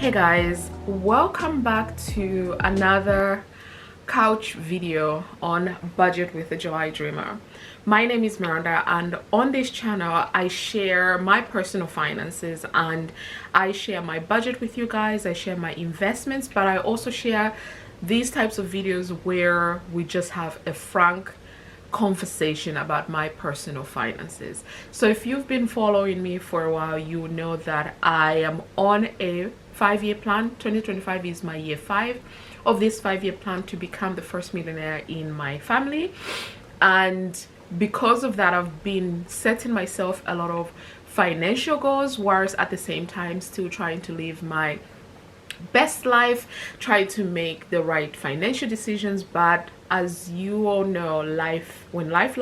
Hey guys, welcome back to another couch video on Budget with the July Dreamer. My name is Miranda, and on this channel I share my personal finances and I share my budget with you guys. I share my investments, but I also share these types of videos where we just have a frank conversation about my personal finances. So if you've been following me for a while, you know that I am on a 5-year plan. 2025 is my year 5 of this 5-year plan to become the first millionaire in my family. And because of that, I've been setting myself a lot of financial goals, whilst at the same time still trying to live my best life, try to make the right financial decisions. But as you all know, when life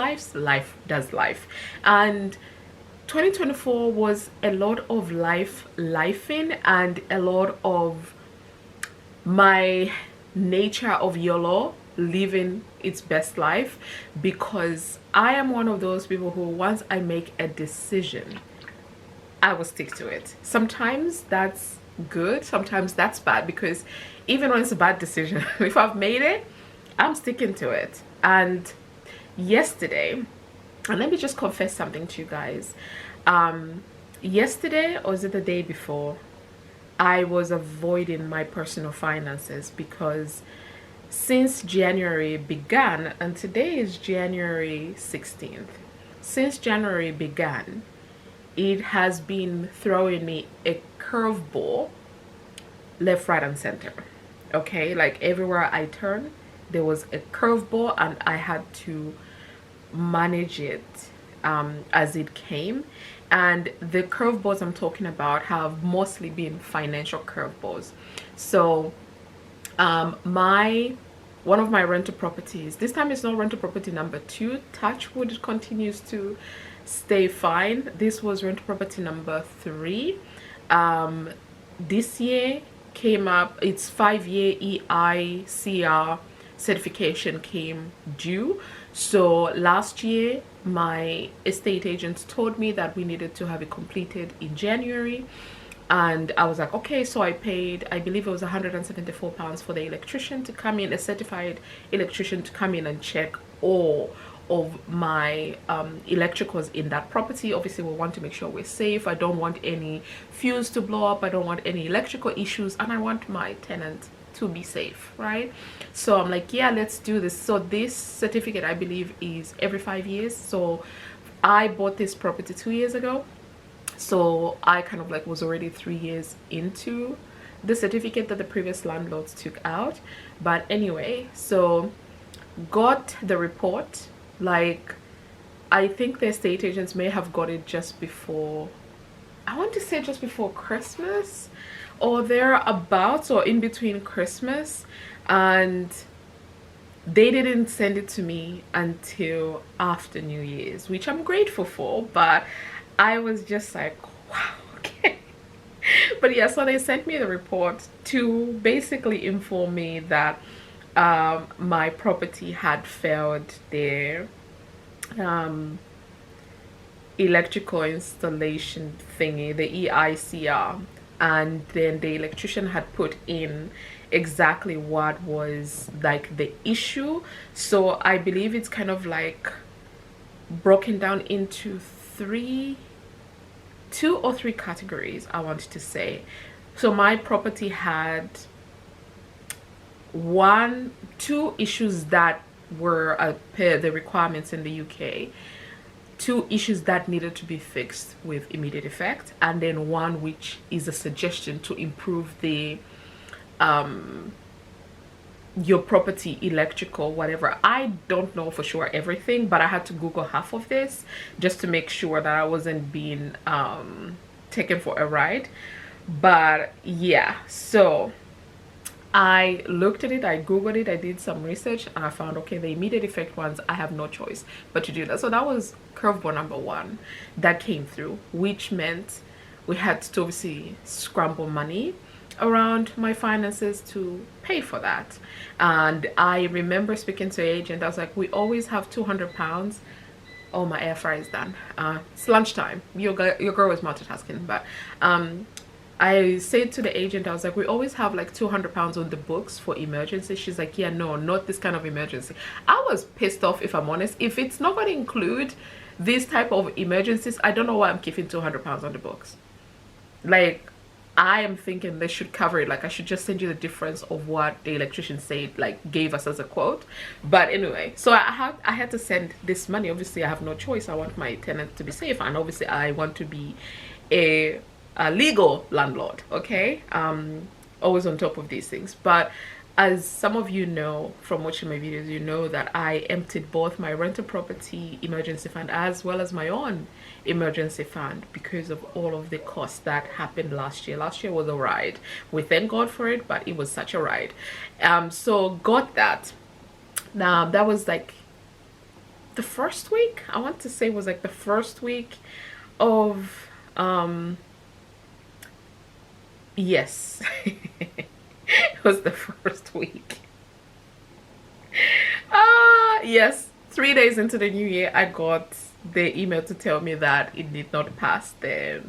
does life. And 2024 was a lot of lifing and a lot of my nature of YOLO, living its best life, because I am one of those people who, once I make a decision, I will stick to it. Sometimes that's good, sometimes that's bad, because even when it's a bad decision, if I've made it, I'm sticking to it. And yesterday, and let me just confess something to you guys, yesterday, or was it the day before, I was avoiding my personal finances because since January began, and today is January 16th, since January began, it has been throwing me a curveball left, right, and center. Okay, like everywhere I turn, there was a curveball, and I had to manage it as it came. And the curveballs I'm talking about have mostly been financial curveballs. So one of my rental properties, this time it's not rental property number 2, touch wood, it continues to stay fine. This was rental property number 3. This year came up, its 5-year EICR certification came due. So last year my estate agent told me that we needed to have it completed in January, and I was like, okay. So I paid, I believe it was £174 for the electrician to come in, a certified electrician to come in and check all of my electricals in that property. Obviously we want to make sure we're safe. I don't want any fuse to blow up, I don't want any electrical issues, and I want my tenant to be safe, right? So I'm like, yeah, let's do this. So this certificate, I believe, is every 5 years. So I bought this property 2 years ago, so I kind of like was already 3 years into the certificate that the previous landlords took out. But anyway, so got the report, like I think the estate agents may have got it just before, I want to say just before Christmas or thereabouts, or in between Christmas, and they didn't send it to me until after New Year's, which I'm grateful for. But I was just like, wow, okay. But yeah, so they sent me the report to basically inform me that my property had failed their electrical installation thingy, the EICR, and then the electrician had put in exactly what was like the issue. So I believe it's kind of like broken down into 2 or 3 categories, I want to say. So my property had 2 issues that were per the requirements in the UK, 2 issues that needed to be fixed with immediate effect, and then 1 which is a suggestion to improve the your property electrical whatever. I don't know for sure everything, but I had to Google half of this just to make sure that I wasn't being taken for a ride. But yeah, so I looked at it, I googled it, I did some research, and I found, okay, the immediate effect ones, I have no choice but to do that. So that was curveball number 1 that came through, which meant we had to obviously scramble money around my finances to pay for that. And I remember speaking to an agent, I was like, we always have £200. Oh, my air fryer is done. It's lunchtime. Your girl was multitasking, but I said to the agent, I was like, we always have like 200 pounds on the books for emergency. She's like, yeah, no, not this kind of emergency. I was pissed off, if I'm honest. If it's not going to include this type of emergencies, I don't know why I'm keeping 200 pounds on the books. Like, I am thinking they should cover it. Like, I should just send you the difference of what the electrician said, like gave us as a quote. But anyway, so I had to send this money. Obviously, I have no choice. I want my tenant to be safe, and obviously I want to be a legal landlord. Okay, always on top of these things. But as some of you know from watching my videos, you know that I emptied both my rental property emergency fund as well as my own emergency fund because of all of the costs that happened last year. Last year was a ride. We thank God for it, but it was such a ride. So got that. Now that was like the first week. I want to say was like the first week of yes. It was the first week. Yes, 3 days into the new year, I got the email to tell me that it did not pass the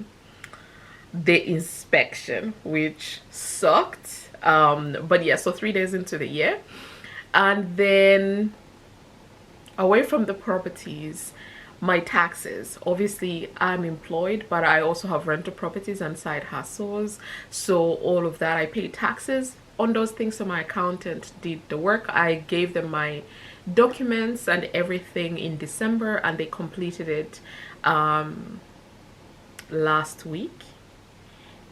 inspection, which sucked. But yeah, so 3 days into the year, and then away from the properties, my taxes. Obviously, I'm employed, but I also have rental properties and side hustles. So all of that, I pay taxes on those things. So my accountant did the work. I gave them my documents and everything in December, and they completed it last week.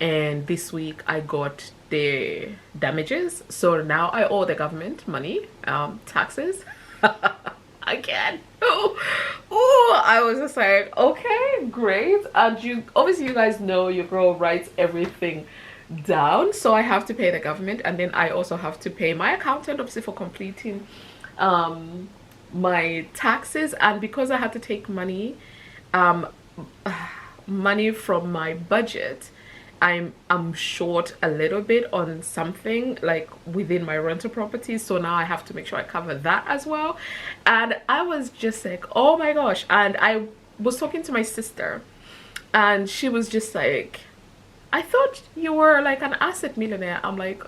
And this week I got the damages. So now I owe the government money, taxes. Again. Oh, I was just like, okay, great. And you obviously, you guys know your girl writes everything down, so I have to pay the government, and then I also have to pay my accountant obviously for completing my taxes. And because I had to take money from my budget, I'm short a little bit on something like within my rental properties, so now I have to make sure I cover that as well. And I was just like, oh my gosh. And I was talking to my sister, and she was just like, I thought you were like an asset millionaire. I'm like,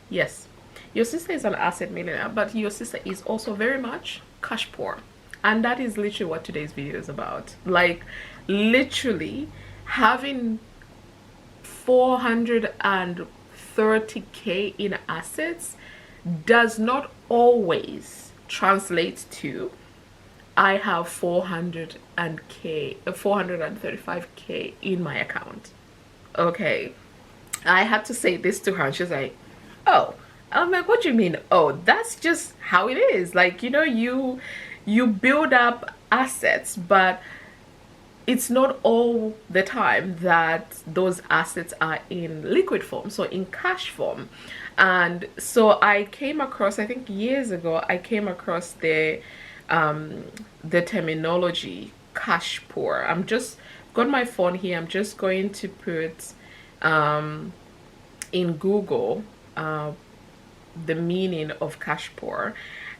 yes, your sister is an asset millionaire, but your sister is also very much cash poor. And that is literally what today's video is about. Like, literally having 430k in assets does not always translate to I have 435k in my account. Okay, I had to say this to her, and she's like, oh. I'm like, what do you mean? Oh, that's just how it is. Like, you know, you build up assets, but it's not all the time that those assets are in liquid form, so in cash form. And so I came across, I think years ago, I came across the terminology cash poor. I'm just got my phone here. I'm just going to put in Google the meaning of cash poor,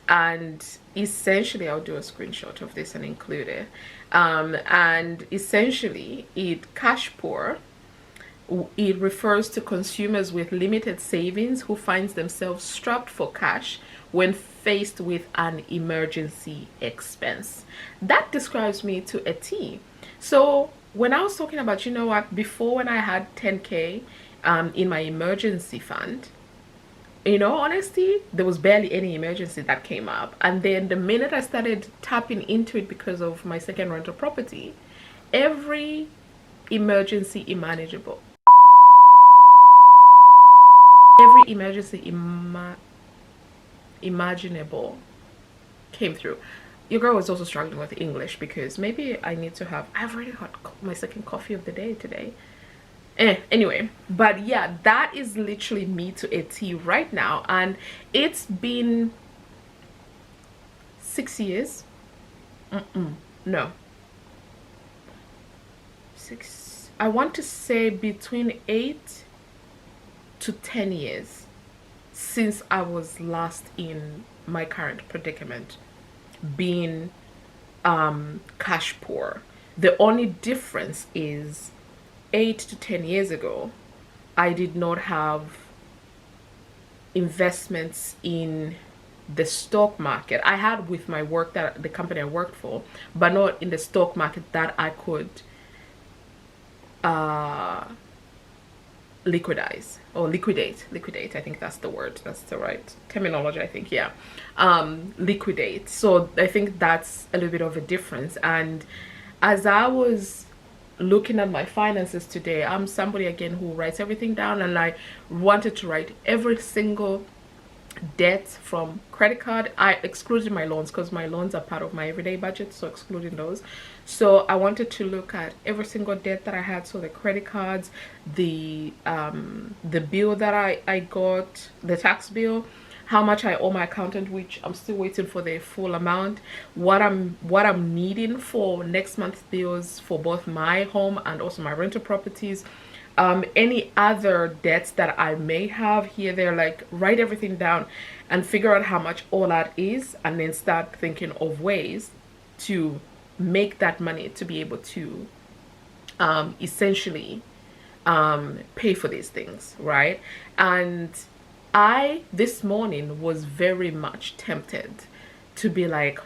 and essentially I'll do a screenshot of this and include it. And essentially, cash poor, it refers to consumers with limited savings who finds themselves strapped for cash when faced with an emergency expense. That describes me to a T. So when I was talking about, you know what, before, when I had 10k in my emergency fund, you know, honestly, there was barely any emergency that came up. And then the minute I started tapping into it because of my second rental property, every emergency imaginable, imaginable came through. Your girl was also struggling with English because maybe I need to have, I've already had my second coffee of the day today. Anyway, but yeah, that is literally me to a T right now. And it's been 6 years. No, 6, I want to say between 8 to 10 years since I was last in my current predicament, being cash poor. The only difference is 8 to 10 years ago, I did not have investments in the stock market. I had with my work, that the company I worked for, but not in the stock market that I could uh liquidate. I think that's the word, that's the right terminology, I think. Yeah. Liquidate. So I think that's a little bit of a difference. And as I was looking at my finances today, I'm somebody again who writes everything down, and I wanted to write every single debt from credit card. I excluded my loans because my loans are part of my everyday budget, so excluding those. So I wanted to look at every single debt that I had, so the credit cards, the bill that I got, the tax bill, how much I owe my accountant, which I'm still waiting for the full amount, what I'm needing for next month's bills for both my home and also my rental properties, any other debts that I may have here, there. Like, write everything down and figure out how much all that is, and then start thinking of ways to make that money to be able to essentially pay for these things, right? And I this morning was very much tempted to be like,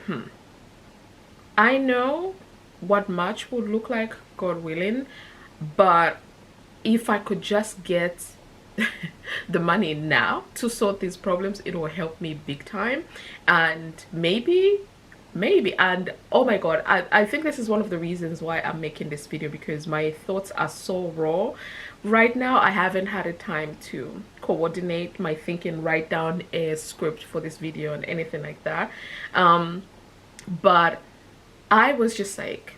I know what much would look like, God willing, but if I could just get the money now to sort these problems, it will help me big time. And maybe, and oh my god, I think this is one of the reasons why I'm making this video, because my thoughts are so raw right now. I haven't had a time to coordinate my thinking, write down a script for this video and anything like that. But I was just like,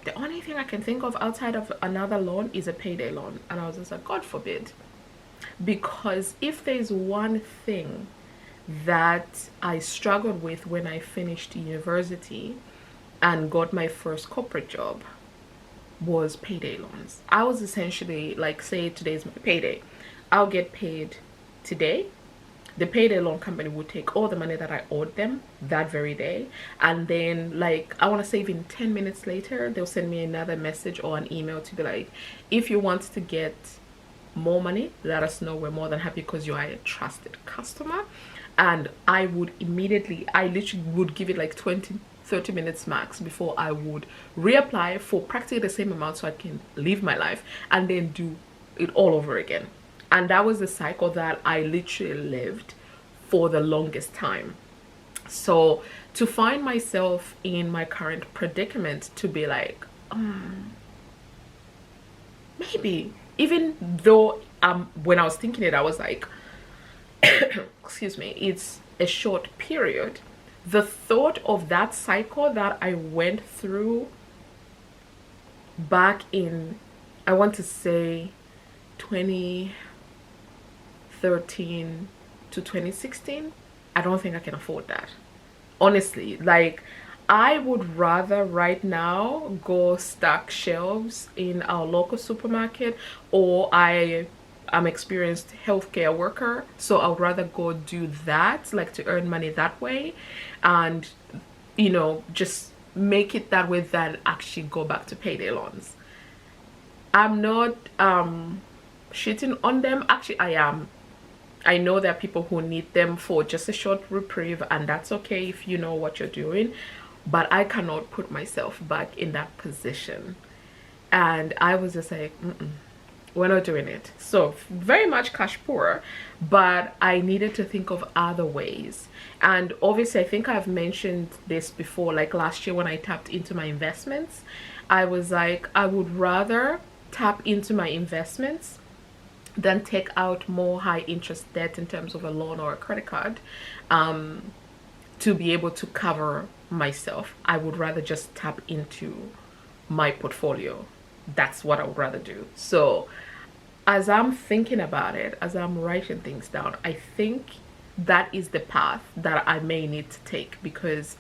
the only thing I can think of outside of another loan is a payday loan. And I was just like, God forbid. Because if there's one thing that I struggled with when I finished university and got my first corporate job, was payday loans. I was essentially like, say today's my payday, I'll get paid today. The payday loan company would take all the money that I owed them that very day, and then, like, I want to say even 10 minutes later, they'll send me another message or an email to be like, if you want to get more money, let us know. We're more than happy because you are a trusted customer. And I would immediately, I literally would give it like 20-30 minutes max before I would reapply for practically the same amount, so I can live my life and then do it all over again. And that was the cycle that I literally lived for the longest time. So to find myself in my current predicament, to be like, maybe, even though when I was thinking it, I was like, excuse me, it's a short period. The thought of that cycle that I went through back in, I want to say 2013 to 2016, I don't think I can afford that, honestly. Like, I would rather right now go stock shelves in our local supermarket, or I'm experienced healthcare worker, so I would rather go do that, like, to earn money that way, and, you know, just make it that way, than actually go back to payday loans. I'm not shitting on them. Actually, I am. I know there are people who need them for just a short reprieve, and that's okay if you know what you're doing, but I cannot put myself back in that position. And I was just like, we're not doing it. So very much cash poor, but I needed to think of other ways. And obviously, I think I've mentioned this before, like last year when I tapped into my investments, I was like, I would rather tap into my investments than take out more high interest debt in terms of a loan or a credit card, to be able to cover myself. I would rather just tap into my portfolio. That's what I would rather do. So as I'm thinking about it, as I'm writing things down, I think that is the path that I may need to take, because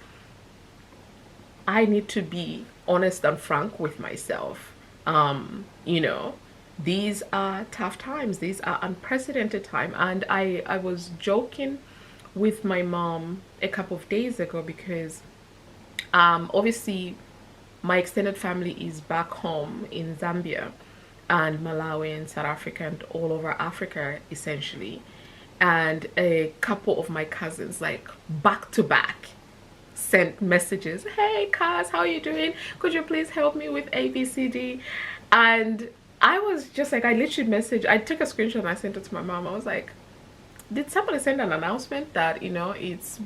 I need to be honest and frank with myself. You know, these are tough times, these are unprecedented time. And I was joking with my mom a couple of days ago, because obviously my extended family is back home in Zambia, and Malawi and South Africa and all over Africa essentially. And a couple of my cousins, like back to back, sent messages. Hey Kaz, how are you doing? Could you please help me with ABCD? And I was just like, I literally messaged, I took a screenshot and I sent it to my mom. I was like, did somebody send an announcement that, you know, it's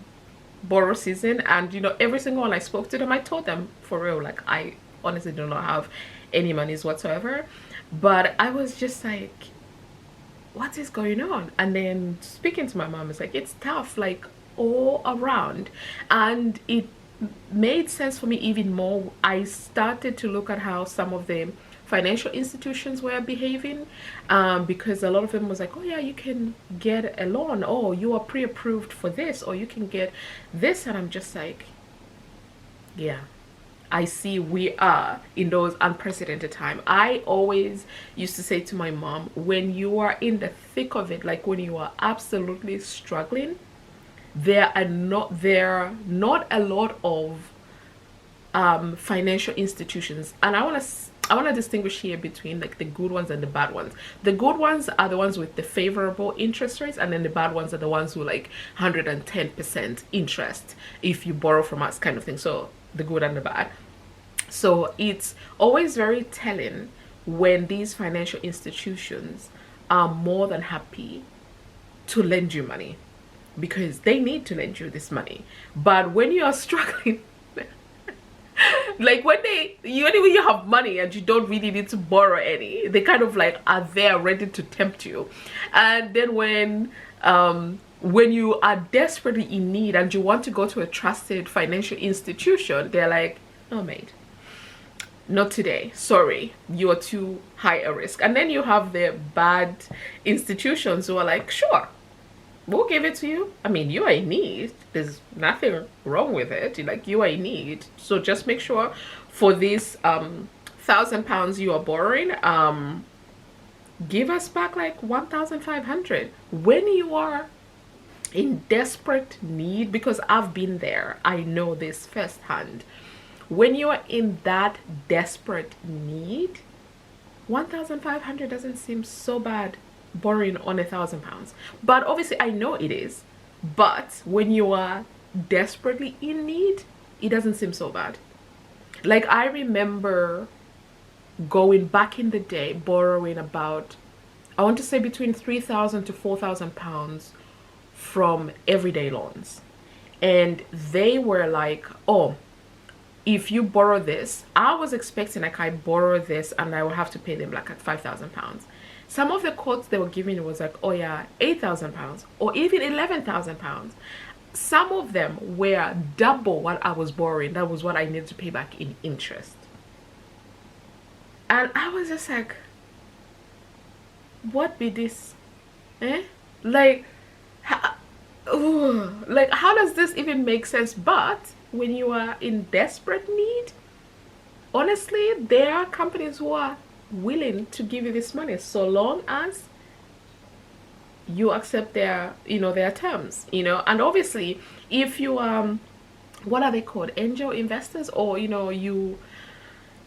borrow season? And, you know, every single one I spoke to them, I told them for real, like, I honestly do not have any monies whatsoever. But I was just like, what is going on? And then speaking to my mom, it's like, it's tough, like all around. And it made sense for me even more. I started to look at how some of the financial institutions were behaving, because a lot of them was like, oh yeah, you can get a loan, or you are pre-approved for this, or you can get this. And I'm just like, yeah, I see we are in those unprecedented time. I always used to say to my mom, when you are in the thick of it, like when you are absolutely struggling, there are not a lot of financial institutions. And I want to distinguish here between like the good ones and the bad ones. The good ones are the ones with the favorable interest rates, and then the bad ones are the ones who like 110% interest if you borrow from us, kind of thing. So the good and the bad. So it's always very telling when these financial institutions are more than happy to lend you money, because they need to lend you this money. But when you are struggling, like when you have money and you don't really need to borrow any, they kind of like are there ready to tempt you. And then when you are desperately in need and you want to go to a trusted financial institution, they're like, no mate, not today, sorry, you are too high a risk. And then you have the bad institutions who are like, sure, we'll give it to you. I mean, you are in need, there's nothing wrong with it, like you are in need, so just make sure for this £1,000 you are borrowing, give us back like 1,500 when you are in desperate need. Because I've been there, I know this firsthand. When you are in that desperate need, 1,500 doesn't seem so bad borrowing on £1,000. But obviously I know it is, but when you are desperately in need, it doesn't seem so bad. Like I remember going back in the day borrowing about, I want to say between £3,000 to £4,000 from Everyday Loans, and they were like, oh, if you borrow this, I was expecting like I borrow this and I will have to pay them like at £5,000. Some of the quotes they were giving was like, oh yeah, £8,000 or even £11,000. Some of them were double what I was borrowing. That was what I needed to pay back in interest. And I was just like, what be this? Like, how does this even make sense? But when you are in desperate need, honestly, there are companies who are willing to give you this money so long as you accept their terms, and obviously if you what are they called, angel investors, or you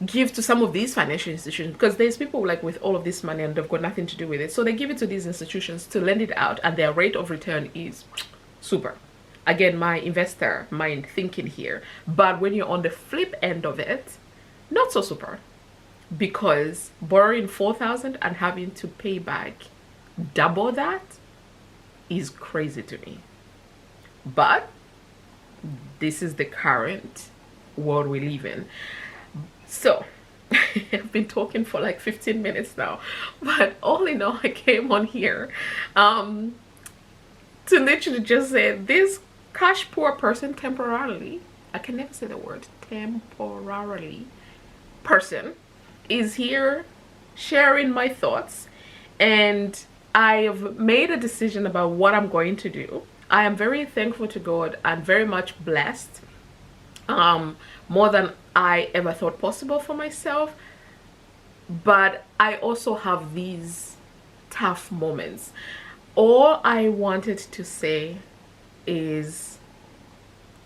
give to some of these financial institutions, because there's people like with all of this money and they've got nothing to do with it, so they give it to these institutions to lend it out, and their rate of return is super. Again, my investor mind thinking here. But when you're on the flip end of it, not so super, because borrowing 4,000 and having to pay back double that is crazy to me. But this is the current world we live in. So I've been talking for like 15 minutes now, but all in all, I came on here to literally just say this cash poor person temporarily, I can never say the word temporarily, person is here sharing my thoughts, and I've made a decision about what I'm going to do. I am very thankful to God and very much blessed, more than I ever thought possible for myself. But I also have these tough moments. All I wanted to say is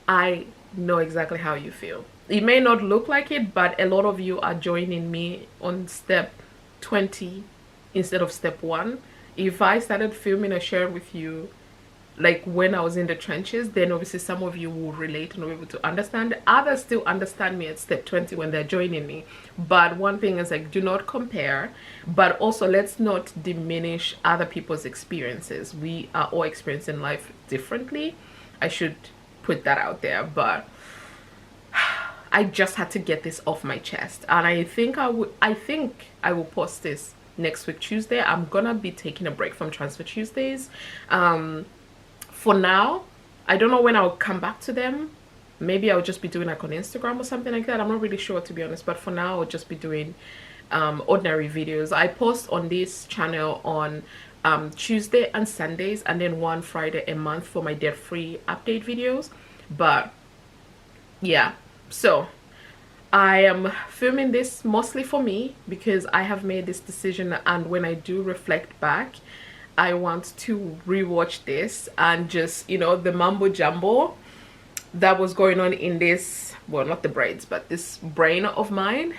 I know exactly how you feel. It may not look like it, but a lot of you are joining me on step 20 instead of step 1. If I started filming and sharing with you like when I was in the trenches, then obviously some of you will relate and will be able to understand. Others still understand me at step 20 when they're joining me. But one thing is, like, do not compare, but also let's not diminish other people's experiences. We are all experiencing life differently. I should put that out there, but I just had to get this off my chest, and I think I will post this next week Tuesday. I'm gonna be taking a break from Transfer Tuesdays. For now, I don't know when I'll come back to them. Maybe I'll just be doing like on Instagram or something like that. I'm not really sure, to be honest, but for now I'll just be doing ordinary videos. I post on this channel on Tuesday and Sundays, and then one Friday a month for my debt-free update videos. But yeah, so I am filming this mostly for me because I have made this decision, and when I do reflect back, I want to rewatch this and just, you know, the mambo jumbo that was going on in this, well, not the braids, but this brain of mine,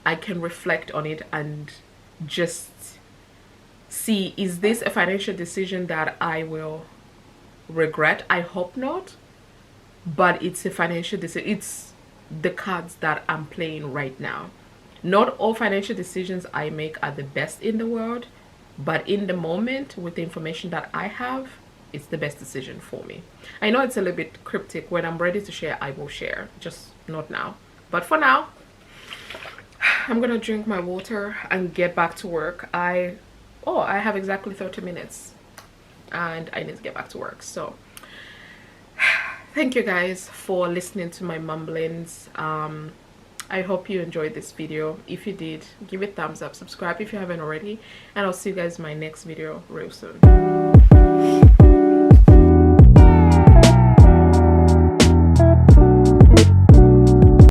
I can reflect on it and just see, is this a financial decision that I will regret? I hope not, but it's a financial decision. It's the cards that I'm playing right now. Not all financial decisions I make are the best in the world, but in the moment, with the information that I have, it's the best decision for me. I know it's a little bit cryptic. When I'm ready to share, I will share, just not now. But for now, I'm gonna drink my water and get back to work. I have exactly 30 minutes and I need to get back to work. So thank you guys for listening to my mumblings. I hope you enjoyed this video. If you did, give it a thumbs up, subscribe if you haven't already, and I'll see you guys in my next video real soon.